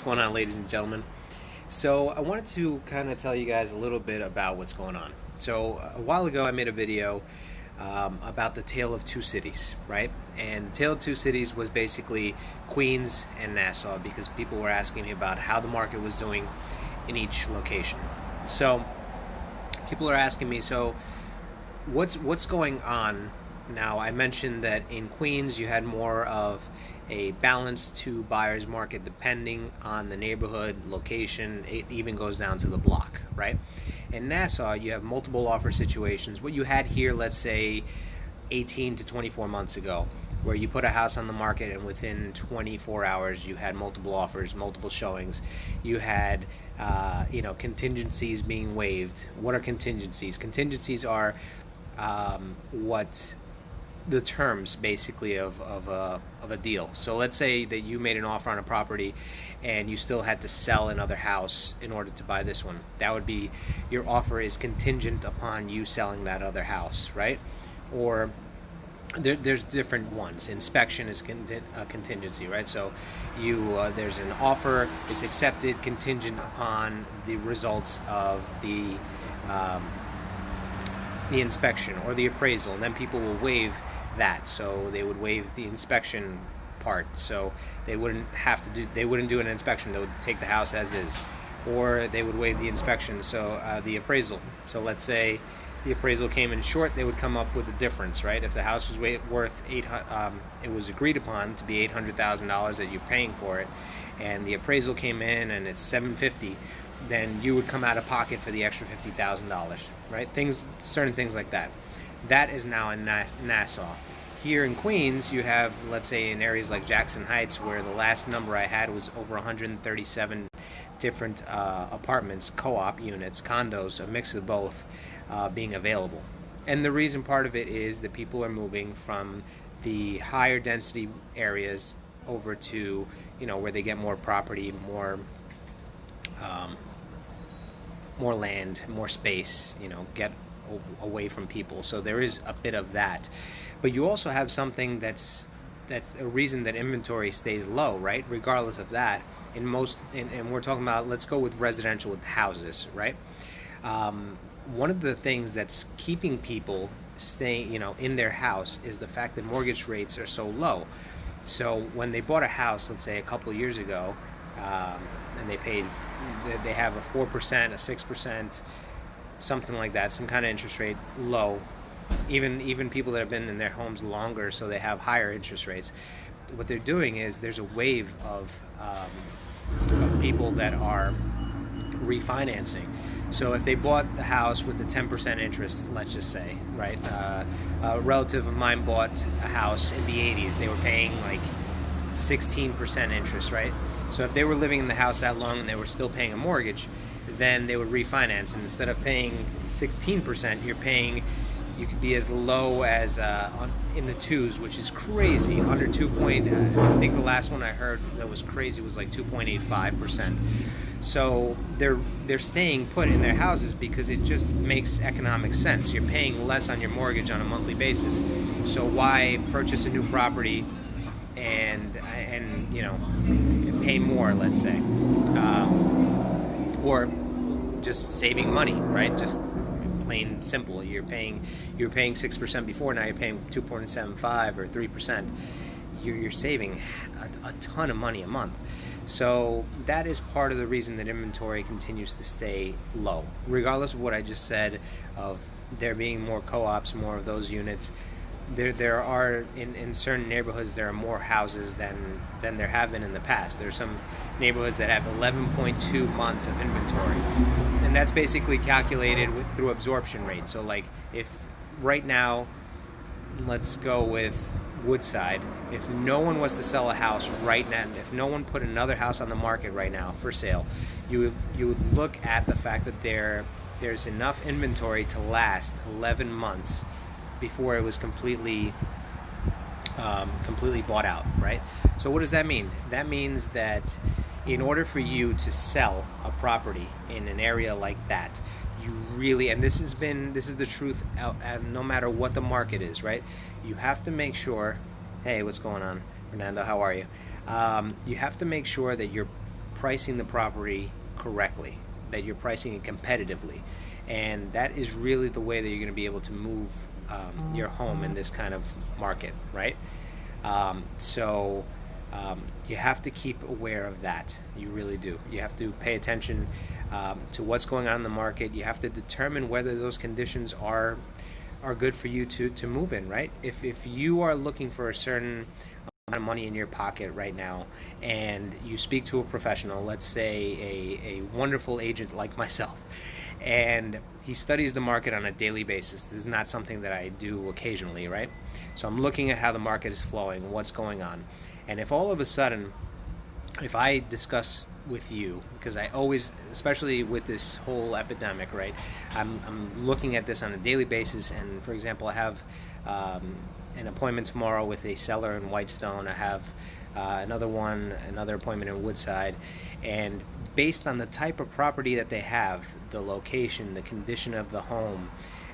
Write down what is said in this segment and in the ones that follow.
going on, ladies and gentlemen? So I wanted to kind of tell you guys a little bit about what's going on. So a while ago I made a video about the tale of two cities, right? And the tale of two cities was basically Queens and Nassau, because people were asking me about how the market was doing in each location. So people are asking me, so what's going on now? I mentioned that in Queens you had more of a balance to buyer's market depending on the neighborhood, location. It even goes down to the block, right? In Nassau, you have multiple offer situations. What you had here, let's say 18 to 24 months ago, where you put a house on the market and within 24 hours you had multiple offers, multiple showings. You had contingencies being waived. What are contingencies? Contingencies are what the terms basically of a deal. So let's say that you made an offer on a property and you still had to sell another house in order to buy this one. That would be, your offer is contingent upon you selling that other house, right? Or there's different ones. Inspection is a contingency, right? So there's an offer, it's accepted contingent upon the results of the inspection or the appraisal, and then people will waive that. So they would waive the inspection part, so they wouldn't do an inspection. They would take the house as is, or they would waive the inspection, so the appraisal. So let's say the appraisal came in short, they would come up with the difference, right? If the house was worth it was agreed upon to be $800,000 that you're paying for it, and the appraisal came in and it's $750, then you would come out of pocket for the extra $50,000, right? Certain things like that. That is now in Nassau. Here in Queens, you have, let's say, in areas like Jackson Heights, where the last number I had was over 137 different apartments, co-op units, condos, a mix of both, being available. And the reason part of it is that people are moving from the higher density areas over to, where they get more property, more land, more space, get away from people. So there is a bit of that. But you also have something that's a reason that inventory stays low, right? Regardless of that, and we're talking about, let's go with residential, with houses, right? One of the things that's keeping people staying, in their house, is the fact that mortgage rates are so low. So when they bought a house, let's say a couple of years ago, and they have a 4%, a 6%, something like that, some kind of interest rate, low. Even people that have been in their homes longer, so they have higher interest rates. What they're doing is there's a wave of people that are refinancing. So if they bought the house with the 10% interest, let's just say, right? A relative of mine bought a house in the 80s. They were paying like 16% interest, right? So if they were living in the house that long and they were still paying a mortgage, then they would refinance, and instead of paying 16%, you could be as low as in the twos, which is crazy. Under 2 point, I think the last one I heard that was crazy was like 2.85%. So they're staying put in their houses because it just makes economic sense. You're paying less on your mortgage on a monthly basis, so why purchase a new property and pay more, let's say, or just saving money, right? Just plain simple. You were paying 6% before, now you're paying 2.75 or 3%. You're saving a ton of money a month. So that is part of the reason that inventory continues to stay low, regardless of what I just said of there being more co-ops, more of those units. There are in certain neighborhoods, there are more houses than there have been in the past. There are some neighborhoods that have 11.2 months of inventory, and that's basically calculated through absorption rate. So like, if right now, let's go with Woodside, if no one was to sell a house right now, if no one put another house on the market right now for sale, you would look at the fact that there's enough inventory to last 11 months before it was completely bought out, right? So what does that mean? That means that in order for you to sell a property in an area like that, you really, and this is the truth, no matter what the market is, right? You have to make sure, hey, what's going on, Fernando? How are you? You have to make sure that you're pricing the property correctly, that you're pricing it competitively. And that is really the way that you're going to be able to move your home in this kind of market, right? So you have to keep aware of that. You really do. You have to pay attention to what's going on in the market. You have to determine whether those conditions are good for you to move in, right? If you are looking for a certain amount of money in your pocket right now, and you speak to a professional, let's say a wonderful agent like myself, and he studies the market on a daily basis. This is not something that I do occasionally, right? So I'm looking at how the market is flowing, what's going on. And if all of a sudden, if I discuss with you, because I always, especially with this whole epidemic, right, I'm looking at this on a daily basis. And for example, I have an appointment tomorrow with a seller in Whitestone. I have another appointment in Woodside. And based on the type of property that they have, the location, the condition of the home,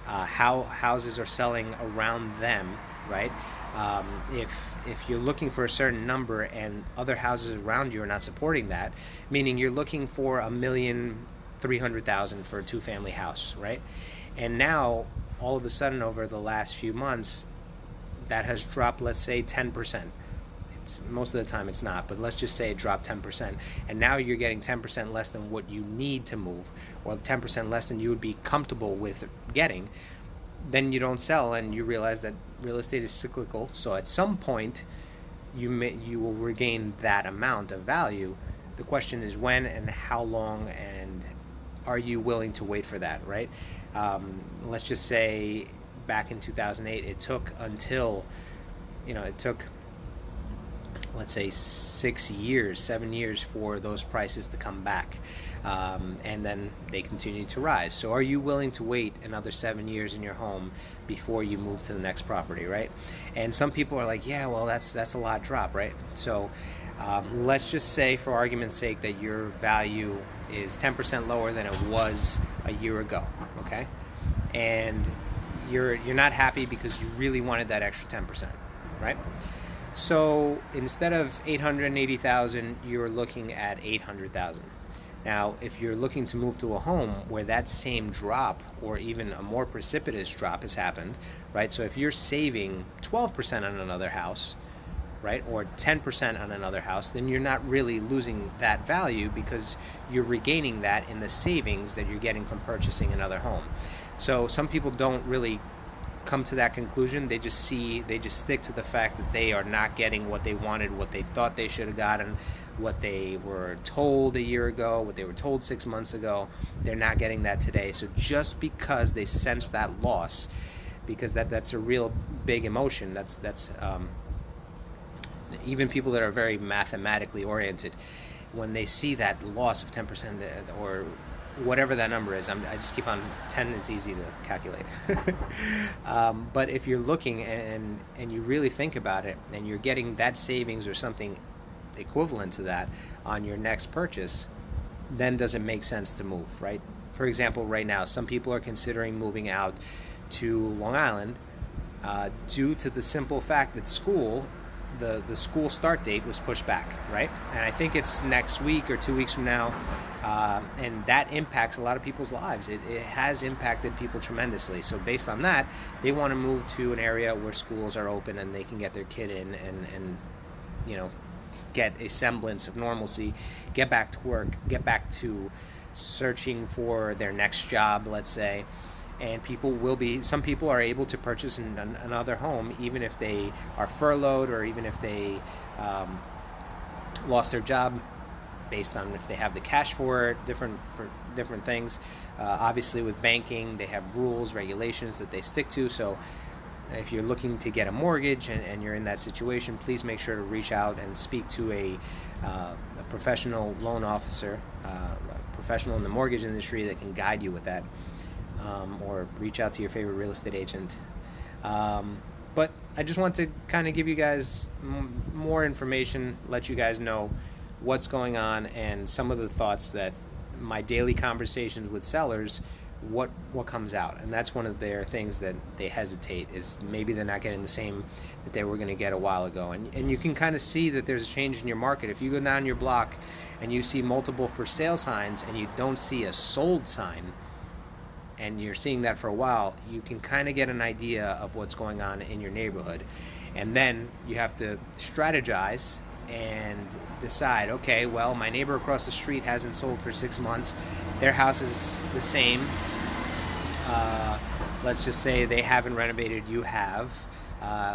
how houses are selling around them, right? If you're looking for a certain number and other houses around you are not supporting that, meaning you're looking for $1,300,000 for a two-family house, right? And now all of a sudden over the last few months, that has dropped, let's say 10%. Most of the time it's not, but let's just say it dropped 10%, and now you're getting 10% less than what you need to move, or 10% less than you would be comfortable with getting. Then you don't sell, and you realize that real estate is cyclical. So at some point, you will regain that amount of value. The question is when and how long, and are you willing to wait for that, right? Let's just say back in 2008, it took until, let's say 7 years for those prices to come back, and then they continue to rise. So are you willing to wait another 7 years in your home before you move to the next property, right? And some people are like, yeah, well, that's a lot drop, right? So let's just say, for argument's sake, that your value is 10% lower than it was a year ago, okay? And you're not happy because you really wanted that extra 10%, right? So instead of 880,000, you're looking at 800,000. Now, if you're looking to move to a home where that same drop, or even a more precipitous drop, has happened, right? So if you're saving 12% on another house, right, or 10% on another house, then you're not really losing that value, because you're regaining that in the savings that you're getting from purchasing another home. So some people don't really come to that conclusion. They just stick to the fact that they are not getting what they wanted, what they thought they should have gotten, what they were told a year ago, what they were told 6 months ago. They're not getting that today. So just because they sense that loss, because that's a real big emotion, that's even people that are very mathematically oriented, when they see that loss of 10% or whatever that number is, I just keep on, 10 is easy to calculate. But if you're looking and you really think about it, and you're getting that savings or something equivalent to that on your next purchase, then does it make sense to move, right? For example, right now, some people are considering moving out to Long Island due to the simple fact that the school start date was pushed back, right? And I think it's next week or 2 weeks from now, and that impacts a lot of people's lives. It has impacted people tremendously. So based on that, they want to move to an area where schools are open and they can get their kid in and get a semblance of normalcy, get back to work, get back to searching for their next job, let's say. And some people are able to purchase another home, even if they are furloughed, or even if they lost their job, based on if they have the cash for it, different things. Obviously with banking, they have rules, regulations that they stick to. So if you're looking to get a mortgage and you're in that situation, please make sure to reach out and speak to a professional loan officer, a professional in the mortgage industry that can guide you with that. Or reach out to your favorite real estate agent. But I just want to kind of give you guys more information, let you guys know what's going on, and some of the thoughts that my daily conversations with sellers what comes out. And that's one of their things that they hesitate, is maybe they're not getting the same that they were going to get a while ago. And you can kind of see that there's a change in your market. If you go down your block and you see multiple for sale signs and you don't see a sold sign, and you're seeing that for a while, you can kind of get an idea of what's going on in your neighborhood. And then you have to strategize and decide, okay, well, my neighbor across the street hasn't sold for 6 months. Their house is the same. Let's just say they haven't renovated, you have.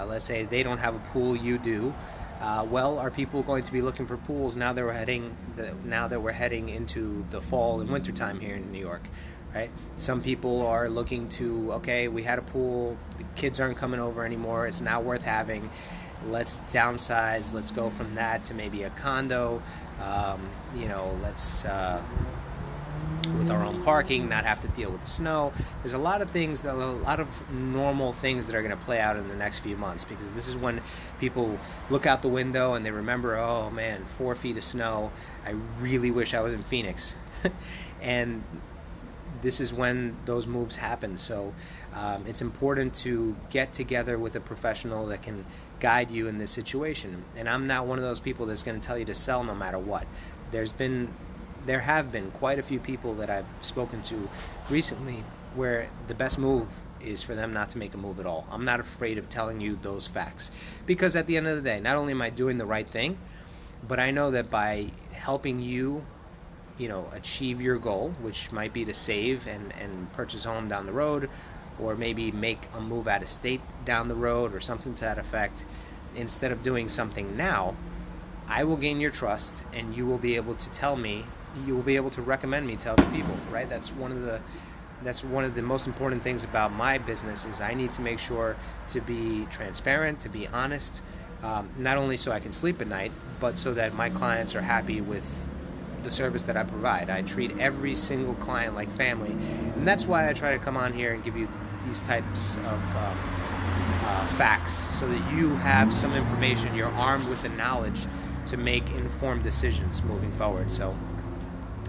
Let's say they don't have a pool, you do. Well, are people going to be looking for pools now that we're heading into the fall and winter time here in New York? Right? Some people are looking to, okay, we had a pool, the kids aren't coming over anymore, it's not worth having, let's downsize, let's go from that to maybe a condo, let's with our own parking, not have to deal with the snow. There's a lot of things, a lot of normal things that are going to play out in the next few months, because this is when people look out the window and they remember, oh man, 4 feet of snow, I really wish I was in Phoenix. And this is when those moves happen. So it's important to get together with a professional that can guide you in this situation. And I'm not one of those people that's going to tell you to sell no matter what. There have been quite a few people that I've spoken to recently where the best move is for them not to make a move at all. I'm not afraid of telling you those facts, because at the end of the day, not only am I doing the right thing, but I know that by helping you achieve your goal, which might be to save and purchase a home down the road, or maybe make a move out of state down the road, or something to that effect, instead of doing something now, I will gain your trust, and you will be able to recommend me to other people, right? That's one of the most important things about my business, is I need to make sure to be transparent, to be honest, not only so I can sleep at night, but so that my clients are happy with the service that I provide. I treat every single client like family, and that's why I try to come on here and give you these types of facts, so that you have some information, you're armed with the knowledge to make informed decisions moving forward. So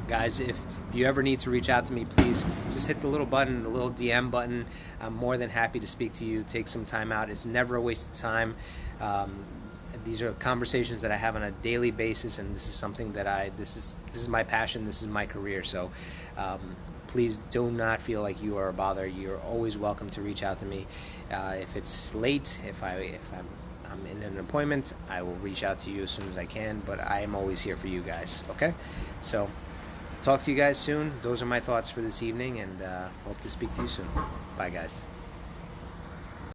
guys, if you ever need to reach out to me, please just hit the little button, the little DM button. I'm more than happy to speak to you, take some time out. It's never a waste of time. These are conversations that I have on a daily basis, and this is something that this is my passion, this is my career. So please do not feel like you are a bother. You're always welcome to reach out to me. If it's late, if I'm in an appointment, I will reach out to you as soon as I can, but I am always here for you guys, okay? So talk to you guys soon. Those are my thoughts for this evening, and hope to speak to you soon. Bye, guys.